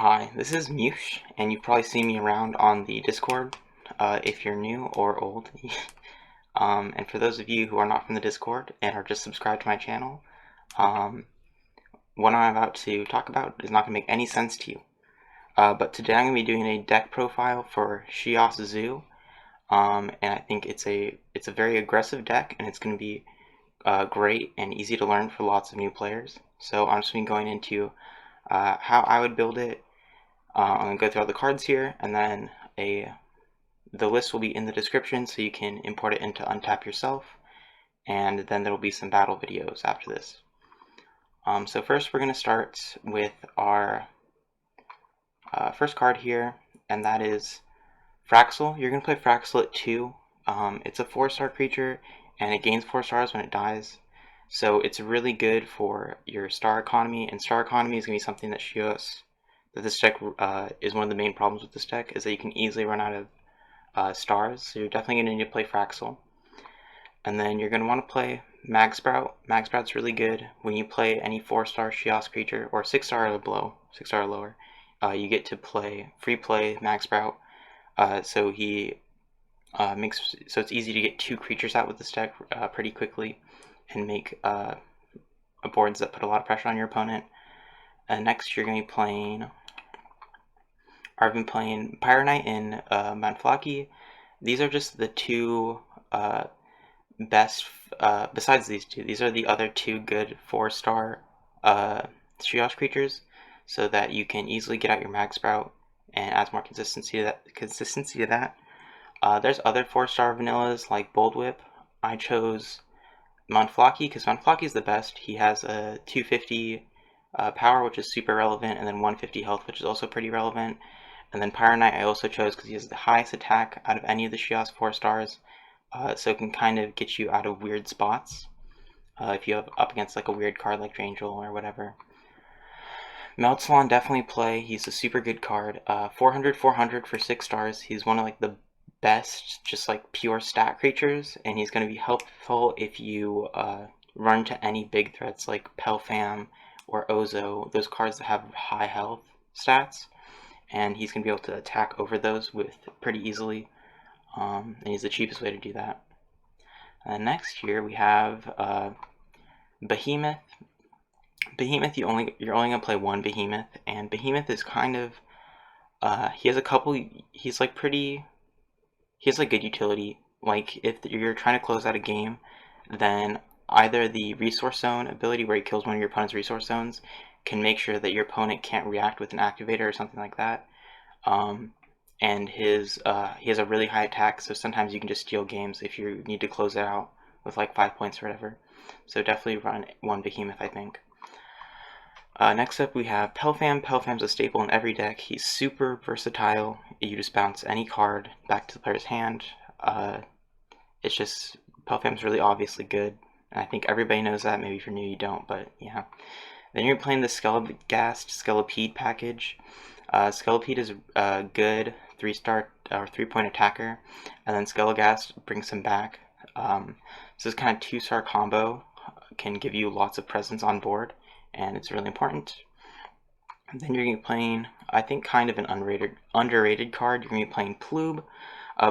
Hi, this is Mush, and you've probably seen me around on the Discord, if you're new or old. And for those of you who are not from the Discord and are just subscribed to my channel, um, what I'm about to talk about is not going to make any sense to you. But today I'm going to be doing a deck profile for Sheos Zoo, and I think it's a very aggressive deck, and it's going to be great and easy to learn for lots of new players. So I'm just going to be going into how I would build it. I'm going to go through all the cards here, and then the list will be in the description so you can import it into Untap yourself, and then there will be some battle videos after this. So first we're going to start with our first card here, and that is Fraxle. You're going to play Fraxle at 2. It's a 4-star creature, and it gains 4 stars when it dies. So it's really good for your star economy, and star economy is going to be something that this deck is one of the main problems with this deck, is that you can easily run out of stars, so you're definitely going to need to play Fraxle. And then you're going to want to play Magsprout. Magsprout's really good when you play any 4-star Sheos creature, or 6-star or below, 6-star or lower. You get to free play Magsprout, so it's easy to get 2 creatures out with this deck pretty quickly, and make boards that put a lot of pressure on your opponent. And next you're going to be playing... I've been playing Pyraknight and Manflaki. These are just the two best, besides these two, these are the other 2 good 4-star Sheos creatures, so that you can easily get out your Magsprout and adds more consistency to that. There's other 4-star vanillas like Bold Whip. I chose Manflaki because Manflaki is the best. He has a 250 power, which is super relevant, and then 150 health, which is also pretty relevant. And then Pyraknight I also chose because he has the highest attack out of any of the Sheos 4-stars, so it can kind of get you out of weird spots if you have up against like a weird card like Drangel or whatever. Meltalon definitely play. He's a super good card. 400 for 6 stars. He's one of like the best just like pure stat creatures, and he's going to be helpful if you run to any big threats like Pelfam or Ozo, those cards that have high health stats, and he's going to be able to attack over those with pretty easily, and he's the cheapest way to do that. Next here we have Behemoth. Behemoth, you're only going to play 1 Behemoth, and Behemoth is kind of he has like good utility. Like if you're trying to close out a game, then either the Resource Zone ability, where he kills one of your opponent's Resource Zones, can make sure that your opponent can't react with an activator or something like that. And he has a really high attack, so sometimes you can just steal games if you need to close it out with like 5 points or whatever. So definitely run 1 Behemoth, I think. Next up we have Pelfam. Pelfam's a staple in every deck. He's super versatile. You just bounce any card back to the player's hand. It's just, Pelfam's really obviously good, and I think everybody knows that. Maybe if you're new you don't, but yeah. Then you're playing the Skeleghast Skelepede package. Skelepede is a good 3-star or 3-point attacker, and then Skeleghast brings him back. So this kind of 2-star combo can give you lots of presence on board, and it's really important. And then you're going to be playing, I think, kind of an underrated card. You're going to be playing Ploob.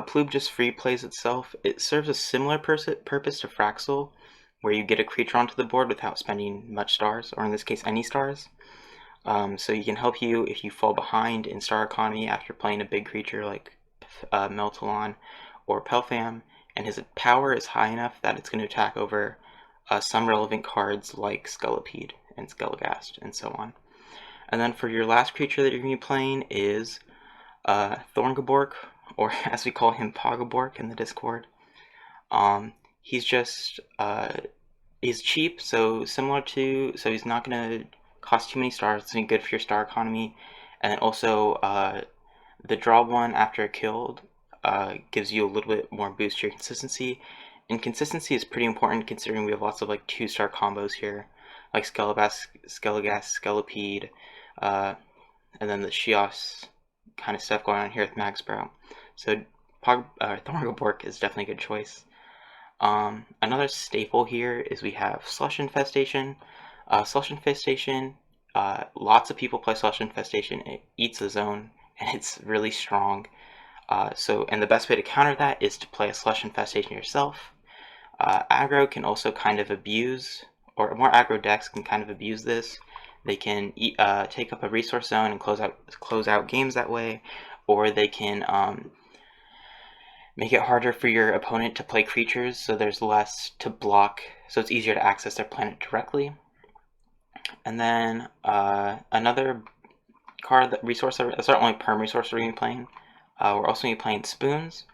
Ploob just free plays itself. It serves a similar purpose to Fraxle, where you get a creature onto the board without spending much stars, or in this case, any stars. So he can help you if you fall behind in star economy after playing a big creature like Meltalon or Pelfam, and his power is high enough that it's going to attack over some relevant cards like Skelepede and Skeleghast and so on. And then for your last creature that you're going to be playing is Thorngabork, or as we call him, Pagabork in the Discord. He's just he's cheap, so he's not going to cost too many stars. It's good for your star economy, and then also the draw 1 after killed gives you a little bit more boost to your consistency, and consistency is pretty important considering we have lots of like 2-star combos here, like Skeleghast, Skelepede, and then the Sheos kind of stuff going on here with Magsprout. So Thorngabork is definitely a good choice. Another staple here is we have Slush Infestation. Slush Infestation Lots of people play Slush Infestation. It eats a zone, and it's really strong. And the best way to counter that is to play a Slush Infestation yourself. Aggro can also kind of abuse, or more aggro decks can kind of abuse this. They can take up a resource zone and close out games that way, or they can make it harder for your opponent to play creatures, so there's less to block, so it's easier to access their planet directly. And then another card, that resource, that's our only perm resource we're going to be playing. We're also going to be playing Spoons.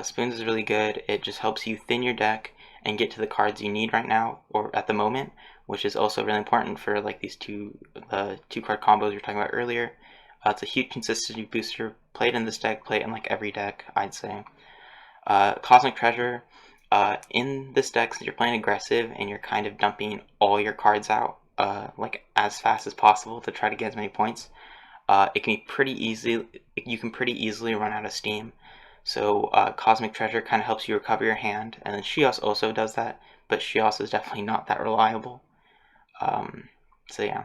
Spoons is really good. It just helps you thin your deck and get to the cards you need right now, or at the moment, which is also really important for like these two card combos we were talking about earlier. It's a huge consistency booster. Play it in this deck, play it in like every deck, I'd say. Cosmic Treasure. In this deck, since you're playing aggressive and you're kind of dumping all your cards out like as fast as possible to try to get as many points, it can be pretty easy. You can pretty easily run out of steam. So Cosmic Treasure kind of helps you recover your hand, and then Sheos also does that, but Sheos is definitely not that reliable. So yeah.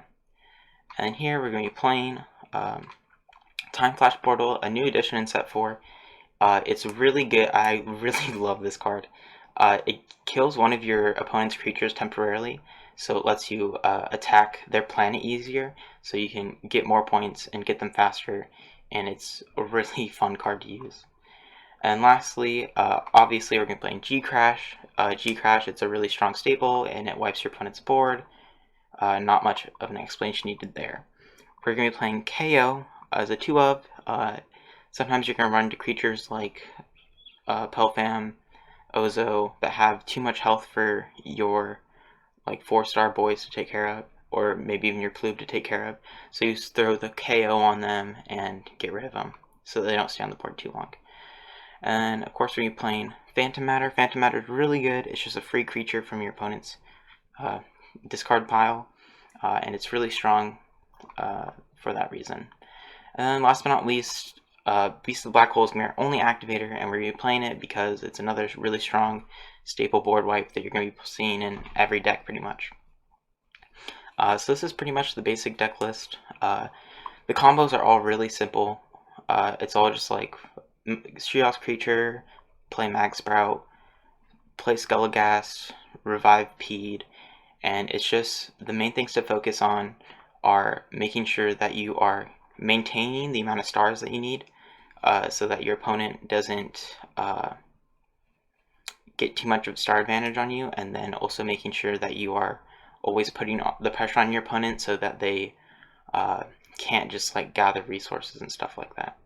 And here we're going to be playing Time Flash Portal, a new addition in set 4. It's really good. I really love this card. It kills one of your opponent's creatures temporarily, so it lets you attack their planet easier, so you can get more points and get them faster, and it's a really fun card to use. And lastly, obviously we're going to be playing G-Crash. G-Crash, it's a really strong staple, and it wipes your opponent's board. Not much of an explanation needed there. We're going to be playing KO as a 2-of. Sometimes you're going to run into creatures like Pelfam, Ozo, that have too much health for your like 4-star boys to take care of, or maybe even your Ploob to take care of. So you just throw the KO on them and get rid of them, so they don't stay on the board too long. And of course we're going to be playing Phantom Matter. Phantom Matter is really good. It's just a free creature from your opponent's discard pile, and it's really strong for that reason. And then last but not least, Beast of the Black Hole is our only activator, and we're going to be playing it because it's another really strong staple board wipe that you're going to be seeing in every deck pretty much. So this is pretty much the basic deck list. The combos are all really simple. It's all just like Sheos creature, play Magsprout, play Skeleghast, revive Pede, and it's just the main things to focus on are making sure that you are maintaining the amount of stars that you need, so that your opponent doesn't get too much of a star advantage on you, and then also making sure that you are always putting the pressure on your opponent so that they can't just like gather resources and stuff like that.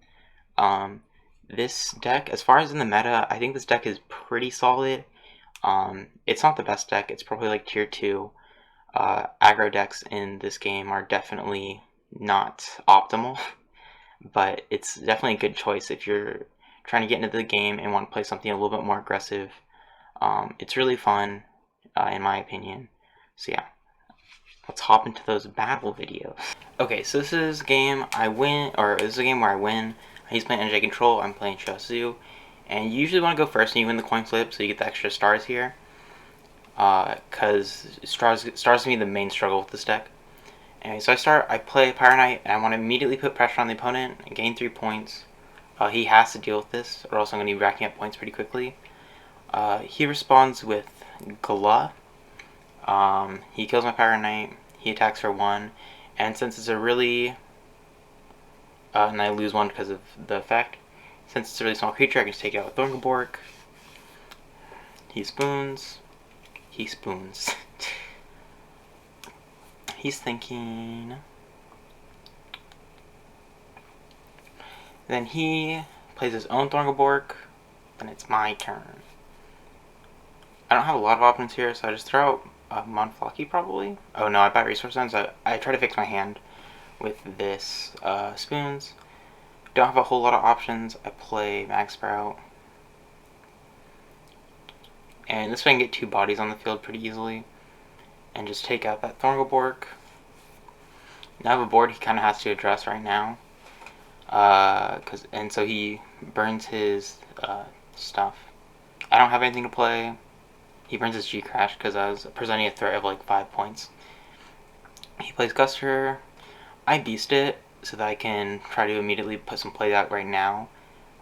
This deck, as far as in the meta, I think this deck is pretty solid. It's not the best deck. It's probably like tier 2. Aggro decks in this game are definitely not optimal, but it's definitely a good choice if you're trying to get into the game and want to play something a little bit more aggressive. It's really fun, in my opinion. So yeah, let's hop into those battle videos. Okay, so this is a game I win, or this is a game where I win. He's playing NJ Control, I'm playing Sheos, and you usually want to go first and you win the coin flip so you get the extra stars here. Because stars can be the main struggle with this deck. Anyway, so I play Pyraknight, and I want to immediately put pressure on the opponent and gain 3 points. He has to deal with this, or else I'm going to be racking up points pretty quickly. He responds with Gala. He kills my Pyraknight, he attacks for 1, and since it's a really... and I lose 1 because of the effect. Since it's a really small creature, I can just take it out with Thorngabork. He spoons. He spoons. He's thinking. Then he plays his own Thorngabork. Then it's my turn. I don't have a lot of options here, so I just throw out Manflaki probably. Oh no, I buy resource zones. I try to fix my hand with this spoons. Don't have a whole lot of options. I play Magsprout. And this way I can get 2 bodies on the field pretty easily. And just take out that Thorngabork. Now I have a board he kind of has to address right now. And so he burns his stuff. I don't have anything to play. He burns his G-Crash because I was presenting a threat of like 5 points. He plays Guster. I beast it so that I can try to immediately put some plays out right now.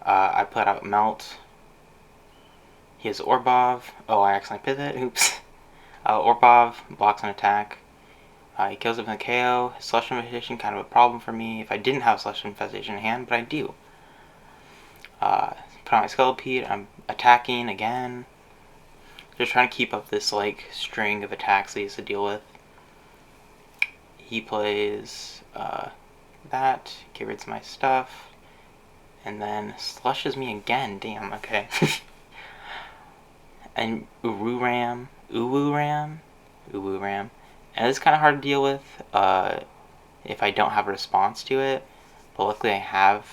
I put out Melt. He has Orbov. Oh, I accidentally pivot. Oops. Orbov blocks an attack. He kills it with a KO. His Slush Infestation, kind of a problem for me if I didn't have Slush Infestation in hand, but I do. Put on my Skelepede. I'm attacking again. Just trying to keep up this like string of attacks that he has to deal with. He plays that, get rid of my stuff, and then slushes me again. Damn, okay. And Uwu Ram. And it's kind of hard to deal with if I don't have a response to it. But luckily I have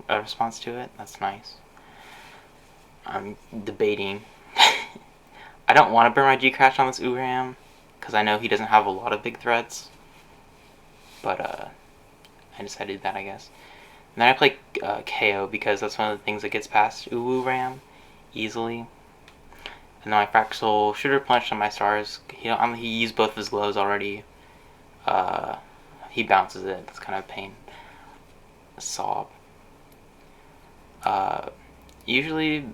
a response to it. That's nice. I'm debating. I don't want to burn my G-Crash on this Uram, because I know he doesn't have a lot of big threats. But I decided to do that, I guess. And then I play KO, because that's one of the things that gets past Uwu Ram easily. And then my Fraxle should replenish on my stars. He used both of his glows already. He bounces it. That's kind of a pain. A sob. Usually,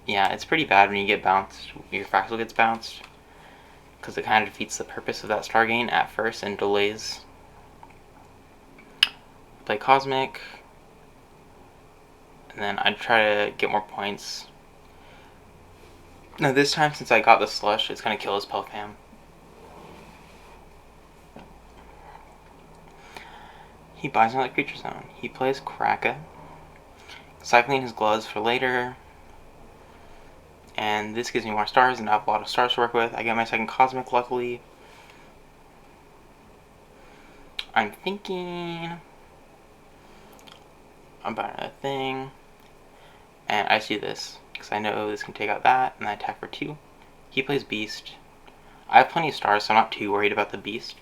yeah, it's pretty bad when you get bounced. Your Fraxle gets bounced, because it kind of defeats the purpose of that star gain at first and delays. Play Cosmic. And then I try to get more points. Now this time, since I got the Slush, it's going to kill his Pelfam. He buys another creature zone. He plays Kraka, cycling his gloves for later. And this gives me more stars, and I have a lot of stars to work with. I get my second Cosmic, luckily. I'm thinking about another thing. And I see this, because I know this can take out that, and I attack for 2. He plays Beast. I have plenty of stars, so I'm not too worried about the Beast.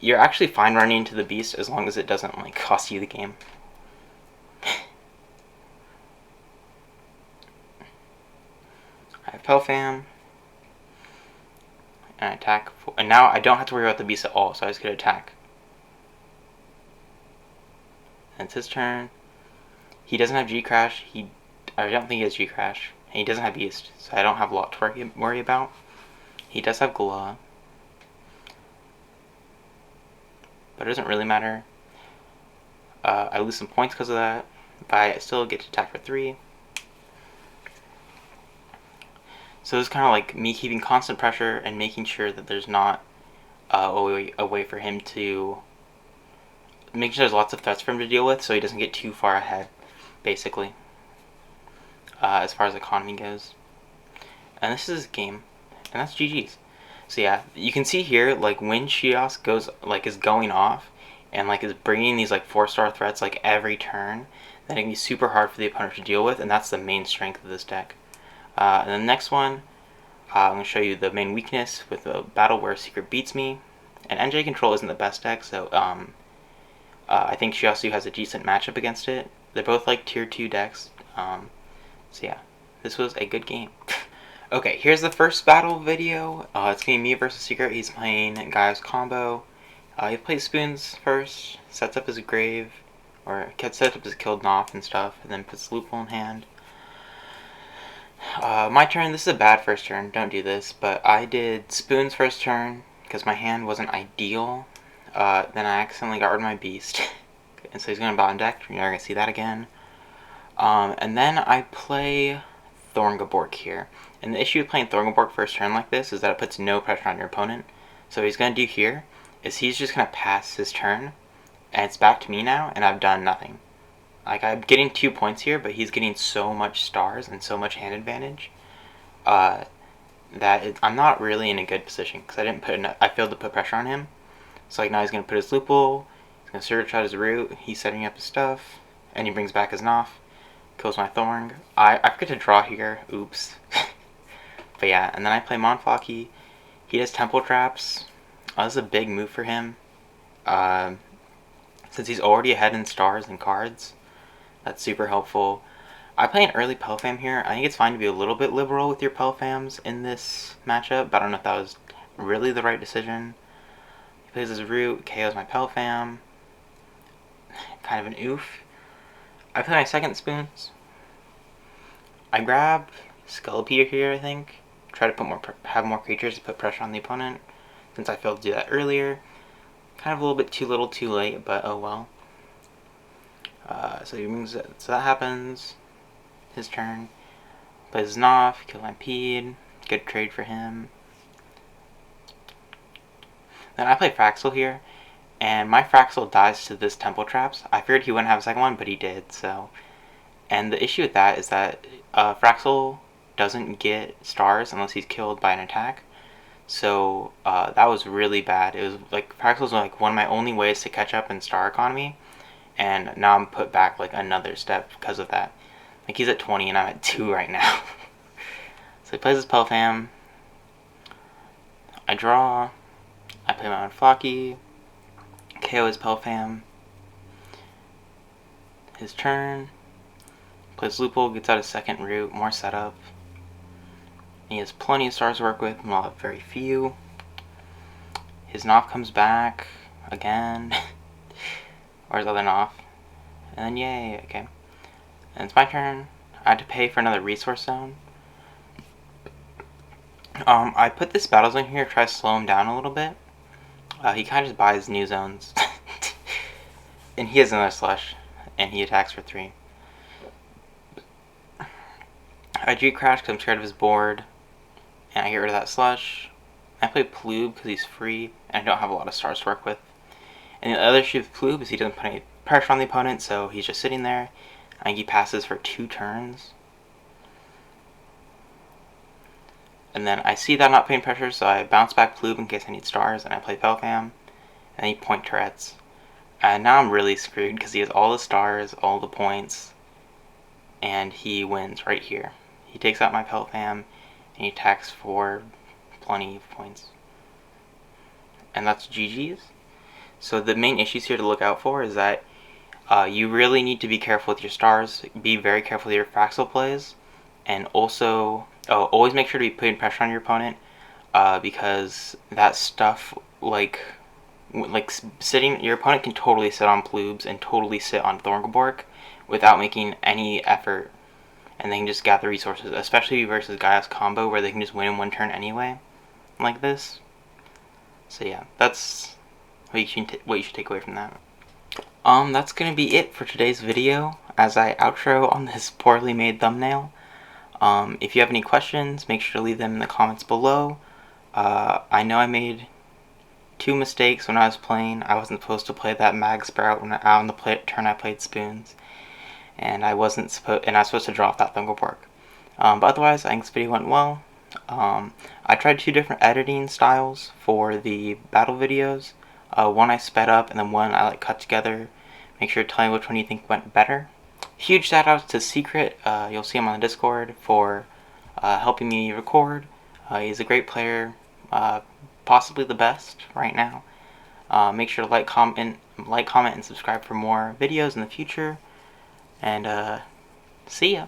You're actually fine running into the Beast as long as it doesn't like cost you the game. I have Pelfam. And I attack. And now I don't have to worry about the Beast at all, so I just get to attack. And it's his turn. He doesn't have G-Crash. I don't think he has G-Crash. And he doesn't have Beast, so I don't have a lot to worry about. He does have Gla. But it doesn't really matter. I lose some points because of that. But I still get to attack for 3. So it's kind of like me keeping constant pressure and making sure that there's not a way for him to... Make sure there's lots of threats for him to deal with so he doesn't get too far ahead, basically. As far as economy goes. And this is his game. And that's GG's. So yeah, you can see here, like, when Sheos is going off, and, like, is bringing these, like, 4-star threats, like, every turn, then it can be super hard for the opponent to deal with, and that's the main strength of this deck. And then the next one, I'm going to show you the main weakness with a battle where Secret beats me. And NJ Control isn't the best deck, so, I think Sheos has a decent matchup against it. They're both, like, tier 2 decks, so yeah, this was a good game. Okay, here's the first battle video. It's going to be me versus Secret. He's playing Gaia's combo. He plays Spoons first, sets up his grave, or sets up his killed Knopf and stuff, and then puts Loophole in hand. My turn. This is a bad first turn. Don't do this, but I did Spoons first turn because my hand wasn't ideal. Then I accidentally got rid of my Beast. And so he's going to bottom deck. You're never going to see that again. And then I play Thorngabork here. And the issue with playing Thorngabork first turn like this is that it puts no pressure on your opponent. So what he's going to do here is he's just going to pass his turn, and it's back to me now, and I've done nothing. Like, I'm getting 2 points here, but he's getting so much stars and so much hand advantage that I'm not really in a good position, because I failed to put pressure on him. So like now he's going to put his Loophole, he's going to search out his root, he's setting up his stuff, and he brings back his Knopf, kills my Thorng. I forget to draw here, oops. But yeah, and then I play Manflaki. He does Temple Traps. This is a big move for him. Since he's already ahead in stars and cards, that's super helpful. I play an early Pelfam here. I think it's fine to be a little bit liberal with your Pelfams in this matchup, but I don't know if that was really the right decision. He plays his root, KOs my Pelfam. Kind of an oof. I play my second spoons. I grab Skelepede here, I think. Try to have more creatures to put pressure on the opponent, since I failed to do that earlier. Kind of a little bit too little, too late, but oh well. So that happens. His turn. Plays Noff, kill Lampede. Good trade for him. Then I play Fraxle here, and my Fraxle dies to this Temple Traps. I feared he wouldn't have a second one, but he did, so. And the issue with that is that Fraxle doesn't get stars unless he's killed by an attack. So that was really bad. It was like Fraxle was like one of my only ways to catch up in star economy, and now I'm put back like another step because of that. Like he's at 20 and I'm at 2 right now. So he plays his Pelfam. I draw. I play my Manflaki. KO his Pelfam. His turn. Plays Loophole, gets out his second root, more setup. He has plenty of stars to work with, and I'll have very few. His Noff comes back again. Or his other Noff. And then yay, okay. And it's my turn. I had to pay for another resource zone. I put this battle zone here to try to slow him down a little bit. He kind of just buys new zones. And he has another Slush. And he attacks for 3. I G-Crash because I'm scared of his board. And I get rid of that Slush. I play Ploob because he's free. And I don't have a lot of stars to work with. And the other issue with Ploob is he doesn't put any pressure on the opponent. So he's just sitting there. And he passes for 2 turns. And then I see that I'm not putting pressure, so I bounce back Ploob in case I need stars, and I play Pelfam, and he point turrets. And now I'm really screwed because he has all the stars, all the points, and he wins right here. He takes out my Pelfam, and he attacks for plenty of points. And that's GG's. So the main issues here to look out for is that you really need to be careful with your stars, be very careful with your Fraxle plays, and also always make sure to be putting pressure on your opponent, because that stuff, like sitting, your opponent can totally sit on Ploobs and totally sit on Thorngabork without making any effort, and they can just gather resources, especially versus Gaia's combo where they can just win in 1 turn anyway, like this. So yeah, that's what you should take away from that. That's gonna be it for today's video as I outro on this poorly made thumbnail. If you have any questions, make sure to leave them in the comments below. I know I made 2 mistakes when I was playing. I wasn't supposed to play that Magsprout on the turn I played Spoons, and I was supposed to draw off that Thorngabork. But otherwise, I think this video went well. I tried 2 different editing styles for the battle videos. One I sped up, and then one I cut together. Make sure to tell me which one you think went better. Huge shout out to Secret, you'll see him on the Discord, for helping me record. He's a great player, possibly the best right now. Make sure to like, comment, and subscribe for more videos in the future. And see ya!